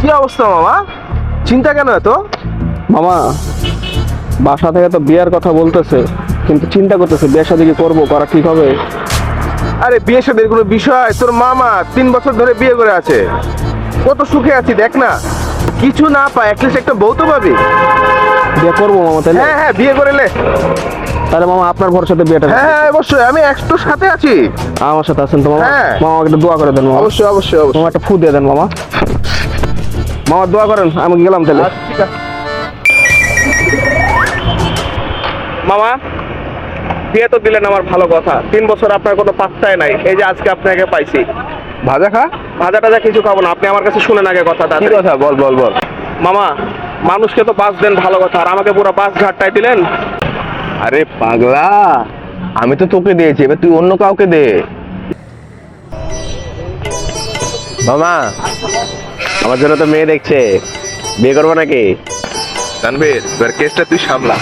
কি অবস্থা মামা? চিন্তা কেন এত? মামা বাসা থেকে তো বিয়ের কথা বলতেছে, কিন্তু চিন্তা করতেছে বিয়ে শাদী কি করবো, করা ঠিক হবে? আরে বিয়ে শাদীর কোনো বিষয়? তোর মামা 3 বছর ধরে বিয়ে করে আছে, কত সুখে আছি দেখ না। কিছু না পায় অ্যাটলিস্ট একটা বউ তো পাবি। বিয়ে করবো মামা তাহলে? হ্যাঁ হ্যাঁ, বিয়ে করে লে। তাহলে মামা আপনার ভরসাতে বিয়েটা হ্যাঁ হ্যাঁ অবশ্যই, আমি একটু সাথে আছি। আমার সাথে আছেন তো মামা? হ্যাঁ। মামা আমাকে একটু দোয়া করে দেন মামা। অবশ্যই অবশ্যই অবশ্যই। মামা একটা ফু দিয়ে দেন মামা। মামা দোয়া করেন, আমি গেলাম তাহলে। ঠিক আছে। মামা বিয়ে তো দিলেন, আমার ভালো কথা। 3 বছর আপনার কোনো পাত্তাই নাই, এই যে আজকে আপনাকে পাইছি। ভাজা খা। ভাজা টাজা কিছু খাবো না, আপনি আমার কাছে শুনেন আগে কথাটা। কি কথা? বল বল বল। মামা মানুষকে তো বাস দেন ভালো কথা, আর আমাকে পুরো বাস ঘাটটাই দিলেন। আরে পাগলা, আমি তো তোকে দিয়েছি, এবার তুই অন্য কাউকে দে। মামা আমার জন্য তো মেয়ে দেখছে, বিয়ে করবো নাকি? তানভীর, এবার কেসটা তুই সামলা।